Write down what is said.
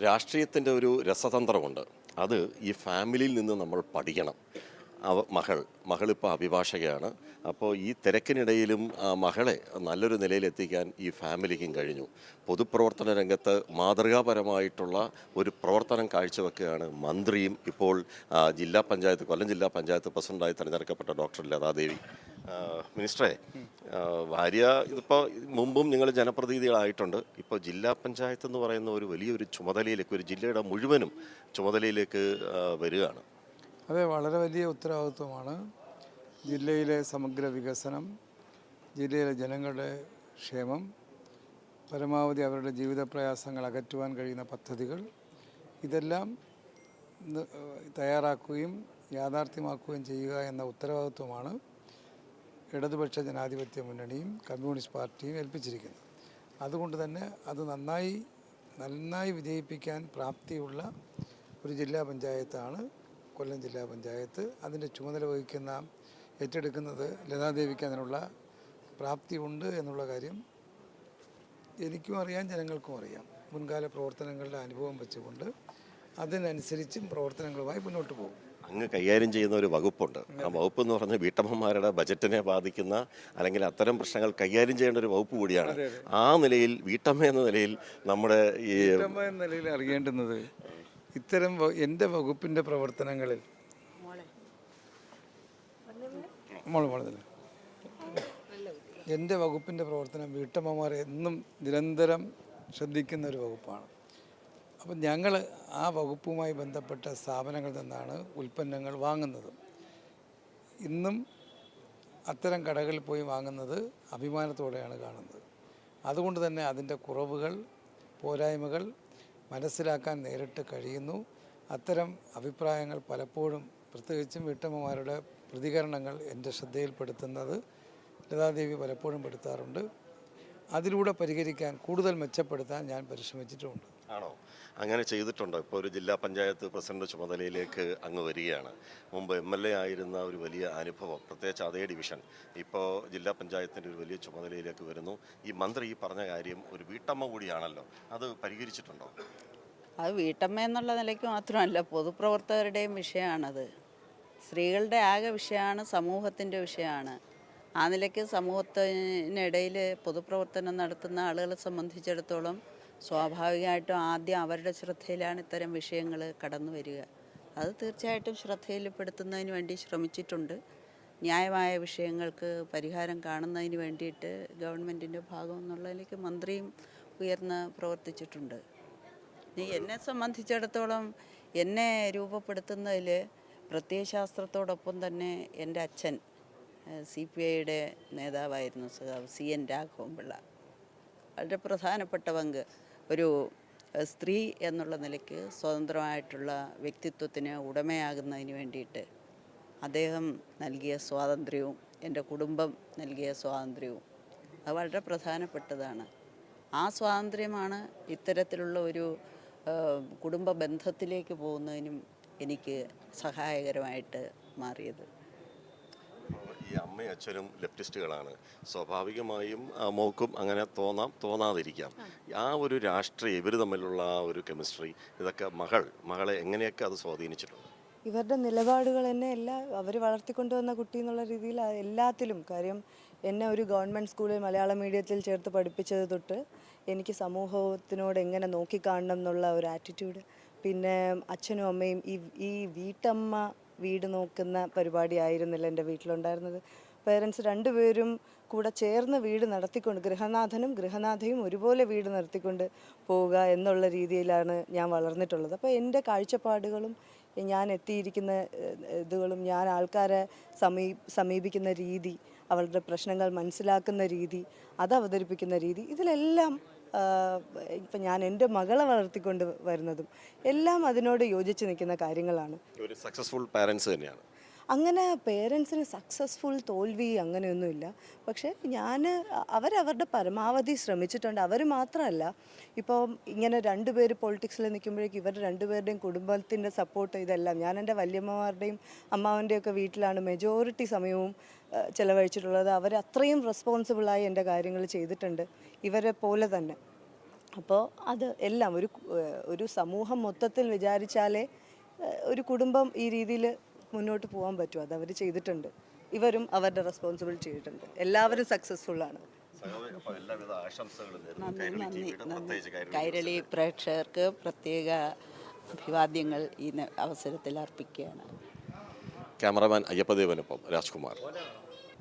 രാഷ്ട്രീയത്തിൻ്റെ ഒരു രസതന്ത്രമുണ്ട്. അത് ഈ ഫാമിലിയിൽ നിന്ന് നമ്മൾ പഠിക്കണം. മകളിപ്പോൾ അഭിഭാഷകയാണ്. അപ്പോൾ ഈ തിരക്കിനിടയിലും മകളെ നല്ലൊരു നിലയിലെത്തിക്കാൻ ഈ ഫാമിലിക്കും കഴിഞ്ഞു. പൊതുപ്രവർത്തന രംഗത്ത് മാതൃകാപരമായിട്ടുള്ള ഒരു പ്രവർത്തനം കാഴ്ചവെക്കുകയാണ് മന്ത്രിയും ഇപ്പോൾ കൊല്ലം ജില്ലാ പഞ്ചായത്ത് പ്രസിഡൻ്റായി തിരഞ്ഞെടുക്കപ്പെട്ട ഡോക്ടർ ലതാദേവി. മിനിസ്റ്ററെ, ഭാര്യ ഇതിപ്പോൾ മുമ്പും നിങ്ങൾ ജനപ്രതിനിധികളായിട്ടുണ്ട്. ഇപ്പോൾ ജില്ലാ പഞ്ചായത്ത് എന്ന് പറയുന്ന ഒരു വലിയൊരു ചുമതലയിലേക്ക്, ഒരു ജില്ലയുടെ മുഴുവനും ചുമതലയിലേക്ക് വരികയാണ്. അതെ, വളരെ വലിയ ഉത്തരവാദിത്വമാണ്. ജില്ലയിലെ സമഗ്ര വികസനം, ജില്ലയിലെ ജനങ്ങളുടെ ക്ഷേമം, പരമാവധി അവരുടെ ജീവിത പ്രയാസങ്ങൾ അകറ്റുവാൻ കഴിയുന്ന പദ്ധതികൾ, ഇതെല്ലാം തയ്യാറാക്കുകയും യാഥാർത്ഥ്യമാക്കുകയും ചെയ്യുക എന്ന ഉത്തരവാദിത്വമാണ് ഇടതുപക്ഷ ജനാധിപത്യ മുന്നണിയും കമ്മ്യൂണിസ്റ്റ് പാർട്ടിയും ഏൽപ്പിച്ചിരിക്കുന്നത്. അതുകൊണ്ട് തന്നെ അത് നന്നായി വിജയിപ്പിക്കാൻ പ്രാപ്തിയുള്ള ഒരു ജില്ലാ പഞ്ചായത്താണ് കൊല്ലം ജില്ലാ പഞ്ചായത്ത്. അതിൻ്റെ ചുമതല ഏറ്റെടുക്കുന്നത് ലതാദേവിക്ക് അതിനുള്ള പ്രാപ്തി ഉണ്ട് എന്നുള്ള കാര്യം എനിക്കും അറിയാം, ജനങ്ങൾക്കും അറിയാം. മുൻകാല പ്രവർത്തനങ്ങളുടെ അനുഭവം വെച്ചുകൊണ്ട് അതിനനുസരിച്ചും പ്രവർത്തനങ്ങളുമായി മുന്നോട്ട് പോകും. അങ്ങ് കൈകാര്യം ചെയ്യുന്ന ഒരു വകുപ്പുണ്ട്. ആ വകുപ്പ് എന്ന് പറഞ്ഞാൽ വീട്ടമ്മമാരുടെ ബജറ്റിനെ ബാധിക്കുന്ന അല്ലെങ്കിൽ അത്തരം പ്രശ്നങ്ങൾ കൈകാര്യം ചെയ്യേണ്ട ഒരു വകുപ്പ് കൂടിയാണ്. ആ നിലയിൽ വീട്ടമ്മ എന്ന നിലയിൽ നമ്മുടെ ഈ വീട്ടമ്മ എന്ന നിലയിൽ അറിയേണ്ടുന്നത് ഇത്തരം എൻ്റെ വകുപ്പിൻ്റെ പ്രവർത്തനങ്ങളിൽ എൻ്റെ വകുപ്പിൻ്റെ പ്രവർത്തനം വീട്ടമ്മമാരെ എന്നും നിരന്തരം ശ്രദ്ധിക്കുന്ന ഒരു വകുപ്പാണ്. അപ്പം ഞങ്ങൾ ആ വകുപ്പുമായി ബന്ധപ്പെട്ട സ്ഥാപനങ്ങളിൽ നിന്നാണ് ഉൽപ്പന്നങ്ങൾ വാങ്ങുന്നത്. ഇന്നും അത്തരം കടകളിൽ പോയി വാങ്ങുന്നത് അഭിമാനത്തോടെയാണ് കാണുന്നത്. അതുകൊണ്ട് തന്നെ അതിൻ്റെ കുറവുകൾ, പോരായ്മകൾ മനസ്സിലാക്കാൻ നേരിട്ട് കഴിയുന്നു. അത്തരം അഭിപ്രായങ്ങൾ പലപ്പോഴും, പ്രത്യേകിച്ചും വീട്ടമ്മമാരുടെ പ്രതികരണങ്ങൾ എൻ്റെ ശ്രദ്ധയിൽപ്പെടുത്തുന്നത് ലതാദേവി പലപ്പോഴും പെടുത്താറുണ്ട്. അതിലൂടെ പരിഹരിക്കാൻ, കൂടുതൽ മെച്ചപ്പെടുത്താൻ ഞാൻ പരിശ്രമിച്ചിട്ടുമുണ്ട്. ആണോ? അങ്ങനെ ചെയ്തിട്ടുണ്ടോ? ഇപ്പോൾ ഒരു ജില്ലാ പഞ്ചായത്ത് പ്രസിഡന്റ് ചുമതലയിലേക്ക് അങ്ങ് വരികയാണ്. മുമ്പ് MLA ആയിരുന്ന ഒരു വലിയ അനുഭവം, പ്രത്യേകിച്ച് അതേ ഡിവിഷൻ, ഇപ്പോൾ ജില്ലാ പഞ്ചായത്തിൻ്റെ ഒരു വലിയ ചുമതലയിലേക്ക് വരുന്നു. ഈ മന്ത്രി ഈ പറഞ്ഞ കാര്യം ഒരു വീട്ടമ്മ കൂടിയാണല്ലോ, അത് പരിഹരിച്ചിട്ടുണ്ടോ? അത് വീട്ടമ്മ എന്നുള്ള നിലയ്ക്ക് മാത്രമല്ല, പൊതുപ്രവർത്തകരുടെയും വിഷയമാണത്. സ്ത്രീകളുടെ ആകെ വിഷയമാണ്, സമൂഹത്തിൻ്റെ വിഷയമാണ്. ആ നിലയ്ക്ക് സമൂഹത്തിനിടയിൽ പൊതുപ്രവർത്തനം നടത്തുന്ന ആളുകളെ സംബന്ധിച്ചിടത്തോളം സ്വാഭാവികമായിട്ടും ആദ്യം അവരുടെ ശ്രദ്ധയിലാണ് ഇത്തരം വിഷയങ്ങൾ കടന്നു വരിക. അത് തീർച്ചയായിട്ടും ശ്രദ്ധയിൽപ്പെടുത്തുന്നതിന് വേണ്ടി ശ്രമിച്ചിട്ടുണ്ട്. ന്യായമായ വിഷയങ്ങൾക്ക് പരിഹാരം കാണുന്നതിന് വേണ്ടിയിട്ട് ഗവൺമെൻറ്റിൻ്റെ ഭാഗം എന്നുള്ളതിലേക്ക് മന്ത്രിയും ഉയർന്ന് പ്രവർത്തിച്ചിട്ടുണ്ട്. എന്നെ സംബന്ധിച്ചിടത്തോളം എന്നെ രൂപപ്പെടുത്തുന്നതിൽ പ്രത്യയശാസ്ത്രത്തോടൊപ്പം തന്നെ എൻ്റെ അച്ഛൻ CPIയുടെ നേതാവായിരുന്നു CN രാഘവൻപിള്ള. വളരെ പ്രധാനപ്പെട്ട പങ്ക് ഒരു സ്ത്രീ എന്നുള്ള നിലയ്ക്ക് സ്വതന്ത്രമായിട്ടുള്ള വ്യക്തിത്വത്തിന് ഉടമയാകുന്നതിന് വേണ്ടിയിട്ട് അദ്ദേഹം നൽകിയ സ്വാതന്ത്ര്യവും എൻ്റെ കുടുംബം നൽകിയ സ്വാതന്ത്ര്യവും അത് വളരെ പ്രധാനപ്പെട്ടതാണ്. ആ സ്വാതന്ത്ര്യമാണ് ഇത്തരത്തിലുള്ള ഒരു കുടുംബ ബന്ധത്തിലേക്ക് പോകുന്നതിനും എനിക്ക് സഹായകരമായിട്ട് മാറിയത്. ഈ അമ്മയും അച്ഛനും ലെഫ്റ്റിസ്റ്റുകളാണ്. സ്വാഭാവികമായും മോക്കും അങ്ങനെ തോന്നാതിരിക്കാം. ആ ഒരു രാഷ്ട്രീയം, ഇവർ തമ്മിലുള്ള ആ ഒരു കെമിസ്ട്രി, ഇതൊക്കെ മകളെ എങ്ങനെയൊക്കെ അത് സ്വാധീനിച്ചിട്ടുണ്ട്? ഇവരുടെ നിലപാടുകൾ എന്നെ അവർ വളർത്തിക്കൊണ്ടുവന്ന കുട്ടി എന്നുള്ള രീതിയിൽ എല്ലാത്തിലും കാര്യം, എന്നെ ഒരു ഗവൺമെൻറ് സ്കൂളിൽ മലയാളം മീഡിയത്തിൽ ചേർത്ത് പഠിപ്പിച്ചത് തൊട്ട് എനിക്ക് സമൂഹത്തിനോട് എങ്ങനെ നോക്കിക്കാണണം എന്നുള്ള ഒരു ആറ്റിറ്റ്യൂഡ്, പിന്നെ അച്ഛനും അമ്മയും ഈ വീട്ടമ്മ വീട് നോക്കുന്ന പരിപാടി ആയിരുന്നില്ല എൻ്റെ വീട്ടിലുണ്ടായിരുന്നത്. പേരൻസ് രണ്ടുപേരും കൂടെ ചേർന്ന് വീട് നടത്തിക്കൊണ്ട്, ഗൃഹനാഥയും ഒരുപോലെ വീട് നടത്തിക്കൊണ്ട് പോവുക എന്നുള്ള രീതിയിലാണ് ഞാൻ വളർന്നിട്ടുള്ളത്. അപ്പോൾ എൻ്റെ കാഴ്ചപ്പാടുകളും ഞാൻ എത്തിയിരിക്കുന്ന ഇതുകളും, ഞാൻ ആൾക്കാരെ സമീപിക്കുന്ന രീതി, അവരുടെ പ്രശ്നങ്ങൾ മനസ്സിലാക്കുന്ന രീതി, അത് അവതരിപ്പിക്കുന്ന രീതി, ഇതിലെല്ലാം ഇപ്പം ഞാൻ എൻ്റെ മകളെ വളർത്തിക്കൊണ്ട് വരുന്നതും എല്ലാം അതിനോട് യോജിച്ച് നിൽക്കുന്ന കാര്യങ്ങളാണ്. ഒരു സക്സസ്ഫുൾ പാരൻസ് തന്നെയാണ്. അങ്ങനെ പേരൻസിന് സക്സസ്ഫുൾ തോൽവി അങ്ങനെയൊന്നുമില്ല. പക്ഷേ അവരവരുടെ പരമാവധി ശ്രമിച്ചിട്ടുണ്ട്. അവർ മാത്രമല്ല, ഇപ്പോൾ ഇങ്ങനെ രണ്ടുപേര് പൊളിറ്റിക്സിൽ നിൽക്കുമ്പോഴേക്കും ഇവർ രണ്ടുപേരുടെയും കുടുംബത്തിൻ്റെ സപ്പോർട്ട്, ഇതെല്ലാം ഞാൻ എൻ്റെ വല്യമ്മമാരുടെയും അമ്മാവൻ്റെയൊക്കെ വീട്ടിലാണ് മെജോറിറ്റി സമയവും ചിലവഴിച്ചിട്ടുള്ളത്. അവർ അത്രയും റെസ്പോൺസിബിളായി എൻ്റെ കാര്യങ്ങൾ ചെയ്തിട്ടുണ്ട്, ഇവരെ പോലെ തന്നെ. അപ്പോൾ അത് എല്ലാം ഒരു സമൂഹം മൊത്തത്തിൽ വിചാരിച്ചാലേ ഒരു കുടുംബം ഈ രീതിയിൽ മുന്നോട്ട് പോകാൻ പറ്റും. അത് അവർ ചെയ്തിട്ടുണ്ട്. ഇവരും അവരുടെ റെസ്പോൺസിബിലിറ്റി ചെയ്തിട്ടുണ്ട്. എല്ലാവരും സക്സസ്ഫുള്ളാണ്. എല്ലാവിധ ആശംസകളും നേരുന്നു. നന്ദി കൈരളി നന്ദി ടിവിയുടെ നന്ദി. പ്രത്യേകിച്ച് കൈരളി കൈരളി പ്രേക്ഷകർക്ക് പ്രത്യേക അഭിവാദ്യങ്ങൾ ഈ അവസരത്തിൽ അർപ്പിക്കുകയാണ്. ക്യാമറമാൻ അയ്യപ്പദേവനൊപ്പം രാജ്കുമാർ.